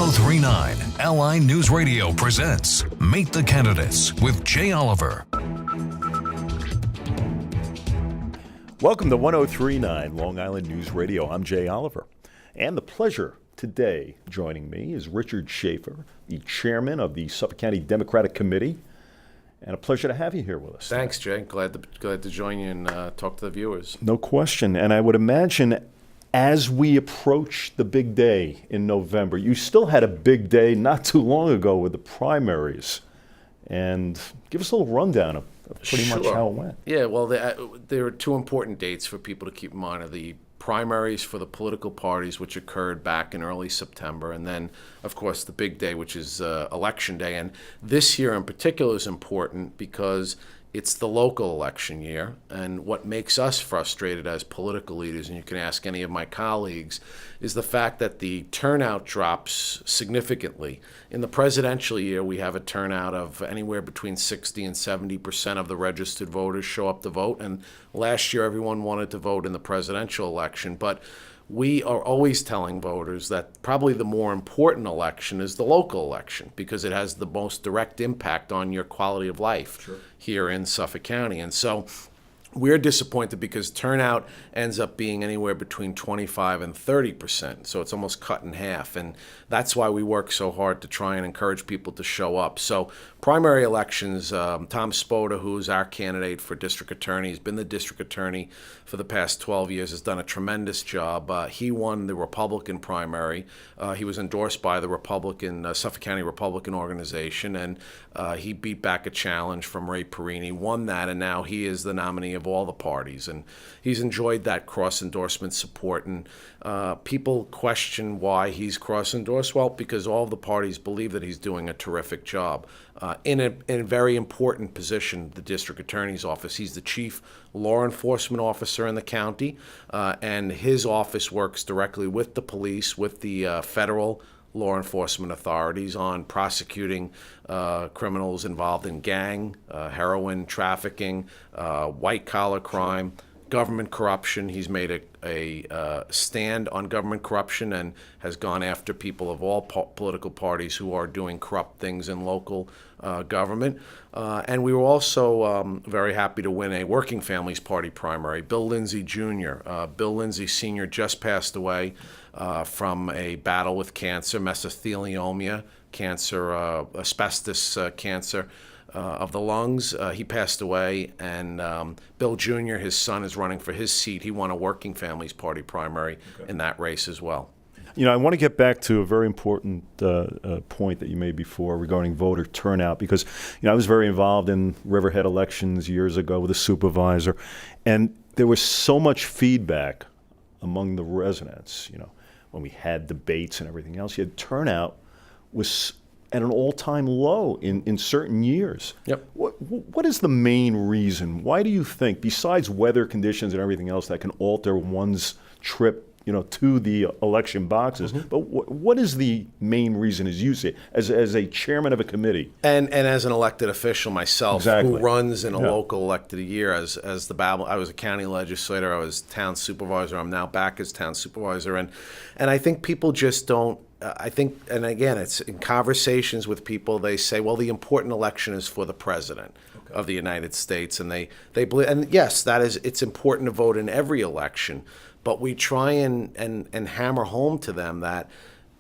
1039 LI News Radio presents Meet the Candidates with Jay Oliver. Welcome to 1039 Long Island News Radio. I'm Jay Oliver. And the pleasure today joining me is Richard Schaffer, the chairman of the Suffolk County Democratic Committee. And a pleasure to have you here with us. Thanks, Jay. Glad to join you and talk to the viewers. No question. And I would imagine as we approach the big day in November, you still had a big day not too long ago with the primaries. And give us a little rundown of pretty much how it went. Yeah, well, there are two important dates for people to keep in mind. Are the primaries for the political parties, which occurred back in early September, and then, of course, the big day, which is Election Day. And this year in particular is important because it's the local election year, and what makes us frustrated as political leaders, and you can ask any of my colleagues, is the fact that the turnout drops significantly. In the presidential year, we have a turnout of anywhere between 60 and 70% of the registered voters show up to vote, and last year everyone wanted to vote in the presidential election, but we are always telling voters that probably the more important election is the local election because it has the most direct impact on your quality of life here in Suffolk County. And so we're disappointed because turnout ends up being anywhere between 25 and 30%. So it's almost cut in half. And that's why we work so hard to try and encourage people to show up. So primary elections, Tom Spoda, who's our candidate for district attorney, has been the district attorney for the past 12 years, has done a tremendous job. He won the Republican primary. He was endorsed by the Suffolk County Republican organization, and he beat back a challenge from Ray Perini, won that, and now he is the nominee of all the parties. And he's enjoyed that cross-endorsement support. And people question why he's cross-endorsed. Well, because all of the parties believe that he's doing a terrific job. In a very important position, the district attorney's office. He's the chief law enforcement officer in the county, and his office works directly with the police, with the federal law enforcement authorities on prosecuting criminals involved in gang, heroin trafficking, white-collar crime, government corruption. He's made a stand on government corruption and has gone after people of all political parties who are doing corrupt things in local government. And we were also very happy to win a Working Families Party primary. Bill Lindsay Jr., Bill Lindsay Sr. just passed away from a battle with cancer, mesothelioma cancer, asbestos cancer of the lungs. He passed away, and Bill Jr., his son, is running for his seat. He won a Working Families Party primary in that race as well. You know, I want to get back to a very important point that you made before regarding voter turnout because, I was very involved in Riverhead elections years ago with a supervisor, and there was so much feedback among the residents, when we had debates and everything else. Turnout was at an all-time low in certain years. Yep. What is the main reason? Why do you think, besides weather conditions and everything else that can alter one's trip to the election boxes, but what is the main reason, as you say, as a chairman of a committee? And as an elected official myself, who runs in a local elected year, as the battle, I was a county legislator, I was town supervisor, I'm now back as town supervisor, and I think people just don't, and again, it's in conversations with people, they say, well, the important election is for the president of the United States, and they believe, and yes, it's important to vote in every election, but we try and hammer home to them that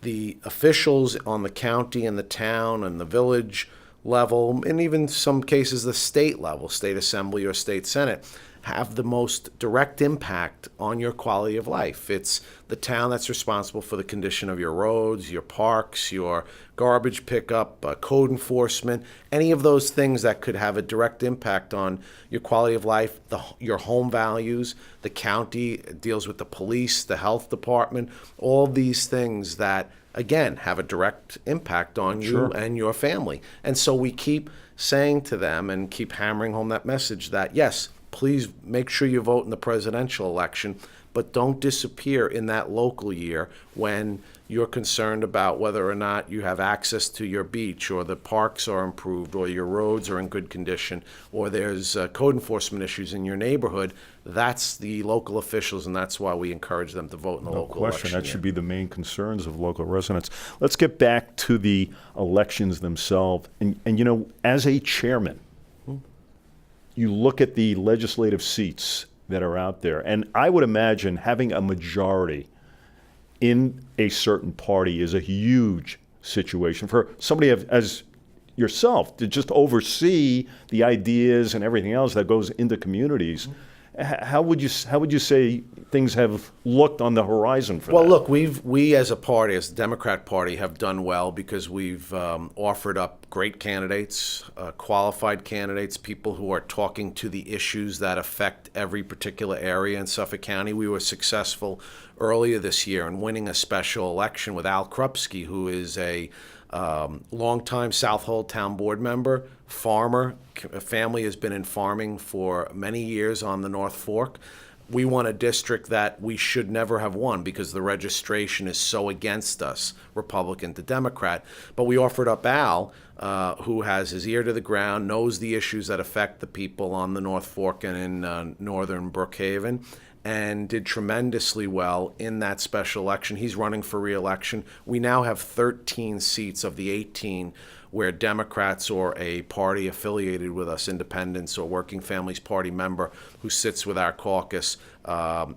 the officials on the county and the town and the village level, and even some cases the state level, state assembly or state senate, have the most direct impact on your quality of life. It's the town that's responsible for the condition of your roads, your parks, your garbage pickup, code enforcement, any of those things that could have a direct impact on your quality of life, your home values. The county deals with the police, the health department, all these things that, again, have a direct impact on you and your family. And so we keep saying to them and keep hammering home that message that, yes, please make sure you vote in the presidential election, but don't disappear in that local year when you're concerned about whether or not you have access to your beach, or the parks are improved, or your roads are in good condition, or there's code enforcement issues in your neighborhood. That's the local officials, and that's why we encourage them to vote in the local election. That should be the main concerns of local residents. Let's get back to the elections themselves. And as a chairman, you look at the legislative seats that are out there, and I would imagine having a majority in a certain party is a huge situation for somebody as yourself to just oversee the ideas and everything else that goes into communities. How would you say things have looked on the horizon for that? Well, look, we as a party, as the Democrat Party, have done well because we've offered up great candidates, qualified candidates, people who are talking to the issues that affect every particular area in Suffolk County. We were successful earlier this year in winning a special election with Al Krupski, who is a longtime Southold Town Board member, farmer. A family has been in farming for many years on the North Fork. We won a district that we should never have won because the registration is so against us, Republican to Democrat. But we offered up Al, who has his ear to the ground, knows the issues that affect the people on the North Fork and in northern Brookhaven, and did tremendously well in that special election. He's running for re-election. We now have 13 seats of the 18 where Democrats or a party affiliated with us, independents or Working Families Party member who sits with our caucus,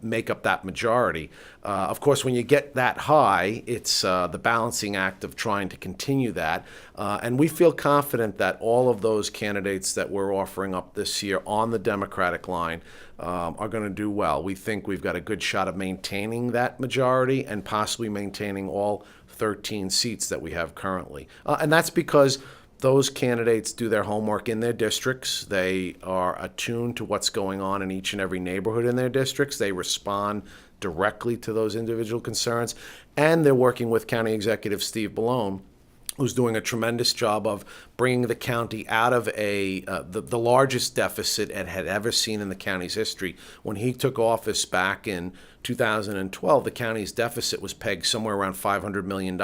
make up that majority. Of course, when you get that high, it's the balancing act of trying to continue that. And we feel confident that all of those candidates that we're offering up this year on the Democratic line are going to do well. We think we've got a good shot of maintaining that majority and possibly maintaining all 13 seats that we have currently. And that's because those candidates do their homework in their districts. They are attuned to what's going on in each and every neighborhood in their districts. They respond directly to those individual concerns. And they're working with County Executive Steve Bellone, who's doing a tremendous job of bringing the county out of the largest deficit it had ever seen in the county's history. When he took office back in 2012, the county's deficit was pegged somewhere around $500 million.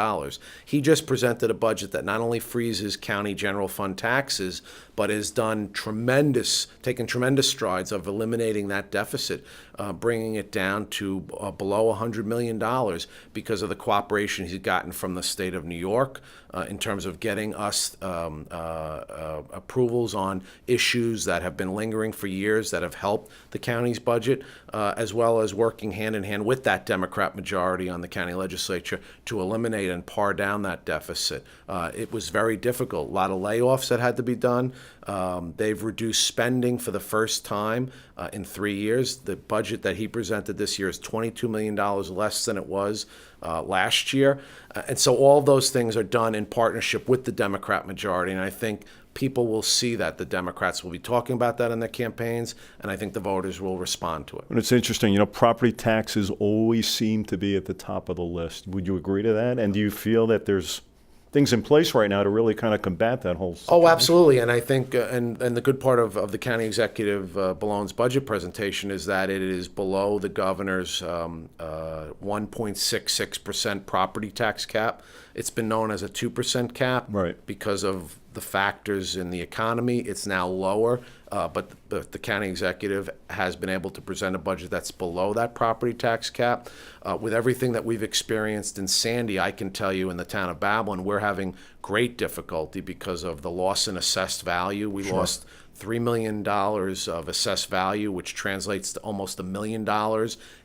He just presented a budget that not only freezes county general fund taxes, but has taken tremendous strides of eliminating that deficit, bringing it down to below $100 million because of the cooperation he's gotten from the state of New York in terms of getting us approvals on issues that have been lingering for years that have helped the county's budget, as well as working hand in hand with that Democrat majority on the county legislature to eliminate and par down that deficit. It was very difficult. A lot of layoffs that had to be done. They've reduced spending for the first time in 3 years. The budget that he presented this year is $22 million less than it was last year. And so all those things are done in partnership with the Democrat majority. And I think people will see that. The Democrats will be talking about that in their campaigns, and I think the voters will respond to it. And it's interesting, property taxes always seem to be at the top of the list. Would you agree to that? And do you feel that there's things in place right now to really kind of combat that whole situation? Oh, absolutely. And I think, and the good part of the county executive Ballone's budget presentation is that it is below the governor's 1.66% property tax cap. It's been known as a 2% cap, right, because of the factors in the economy. It's now lower, but the county executive has been able to present a budget that's below that property tax cap. With everything that we've experienced in Sandy, I can tell you in the town of Babylon, we're having great difficulty because of the loss in assessed value. We lost $3 million of assessed value, which translates to almost $1 million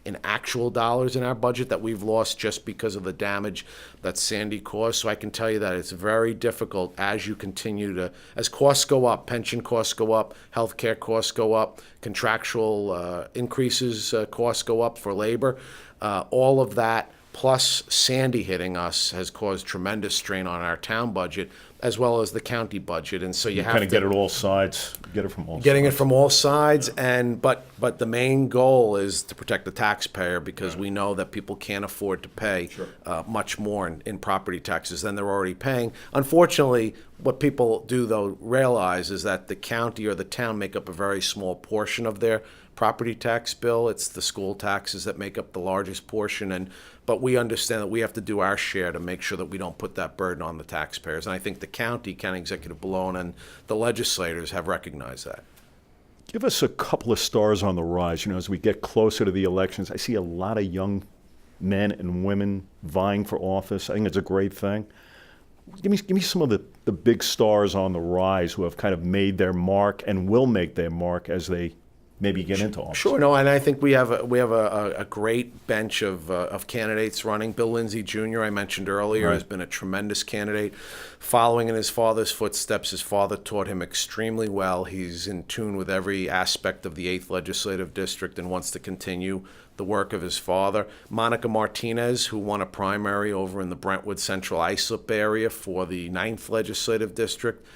in actual dollars in our budget that we've lost just because of the damage that Sandy caused. So I can tell you that it's very difficult as you continue to, as costs go up, pension costs go up, healthcare costs go up, contractual increases, costs go up for labor. All of that, plus Sandy hitting us, has caused tremendous strain on our town budget as well as the county budget. And so you have kind to of get it all sides, get it from all getting sides. it from all sides, and but the main goal is to protect the taxpayer, because we know that people can't afford to pay much more in property taxes than they're already paying. Unfortunately, what people do though realize is that the county or the town make up a very small portion of their property tax bill. It's the school taxes that make up the largest portion, but we understand that we have to do our share to make sure that we don't put that burden on the taxpayers. And I think the county executive Bellone, and the legislators have recognized that. Give us a couple of stars on the rise. As we get closer to the elections, I see a lot of young men and women vying for office. I think it's a great thing. Give me some of the big stars on the rise who have kind of made their mark and will make their mark as they maybe get into office. Sure, no, and I think we have a great bench of candidates running. Bill Lindsay Jr., I mentioned earlier, Right. has been a tremendous candidate, following in his father's footsteps. His father taught him extremely well. He's in tune with every aspect of the 8th Legislative District and wants to continue the work of his father. Monica Martinez, who won a primary over in the Brentwood Central Islip area for the 9th Legislative District.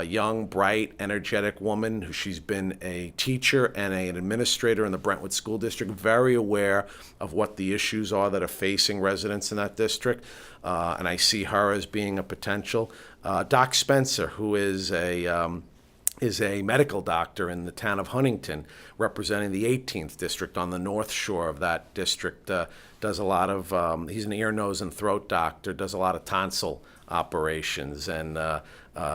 Young, bright, energetic woman. She's been a teacher and an administrator in the Brentwood School District, very aware of what the issues are that are facing residents in that district, and I see her as being a potential. Doc Spencer, who is a medical doctor in the town of Huntington, representing the 18th district on the north shore of that district, does a lot of, he's an ear, nose, and throat doctor, does a lot of tonsil operations, and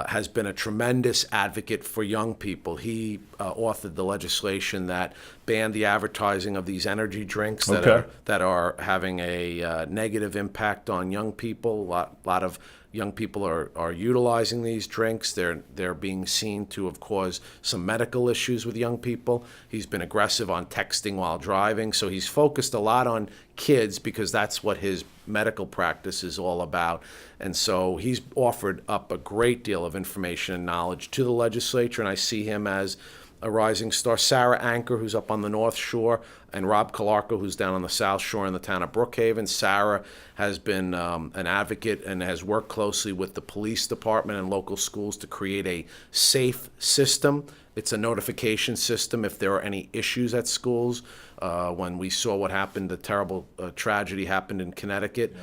has been a tremendous advocate for young people. He authored the legislation that banned the advertising of these energy drinks that are having a negative impact on young people. A lot of young people are utilizing these drinks. They're being seen to have caused some medical issues with young people. He's been aggressive on texting while driving, so he's focused a lot on kids because that's what his medical practice is all about. And so he's offered up a great deal of information and knowledge to the legislature, and I see him as a rising star. Sarah Anker, who's up on the North Shore, and Rob Calarco, who's down on the South Shore in the town of Brookhaven. Sarah has been an advocate and has worked closely with the police department and local schools to create a safe system. It's a notification system if there are any issues at schools. When we saw what happened, the terrible tragedy happened in Connecticut.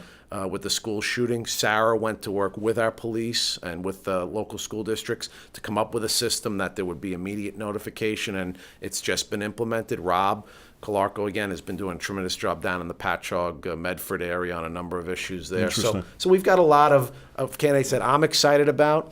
With the school shooting, Sarah went to work with our police and with the local school districts to come up with a system that there would be immediate notification, and it's just been implemented. Rob Calarco, again, has been doing a tremendous job down in the Patchogue, Medford area on a number of issues there. So we've got a lot of candidates that I'm excited about,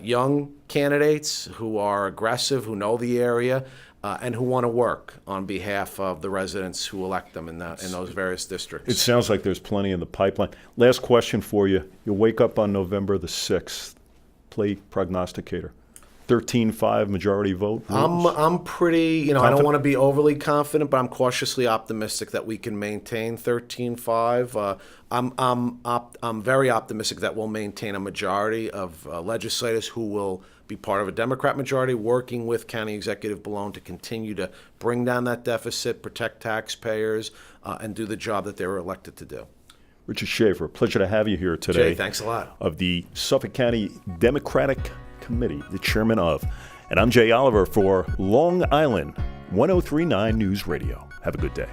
young candidates who are aggressive, who know the area, and who want to work on behalf of the residents who elect them in those various districts. It sounds like there's plenty in the pipeline. Last question for you. You'll wake up on November the 6th. Play prognosticator. 13-5 majority vote? I'm pretty, I don't want to be overly confident, but I'm cautiously optimistic that we can maintain 13-5. I'm very optimistic that we'll maintain a majority of legislators who will be part of a Democrat majority, working with County Executive Bellone to continue to bring down that deficit, protect taxpayers, and do the job that they were elected to do. Richard Schaffer, pleasure to have you here today. Jay, thanks a lot. Of the Suffolk County Democratic Committee, the chairman of. And I'm Jay Oliver for Long Island 1039 News Radio. Have a good day.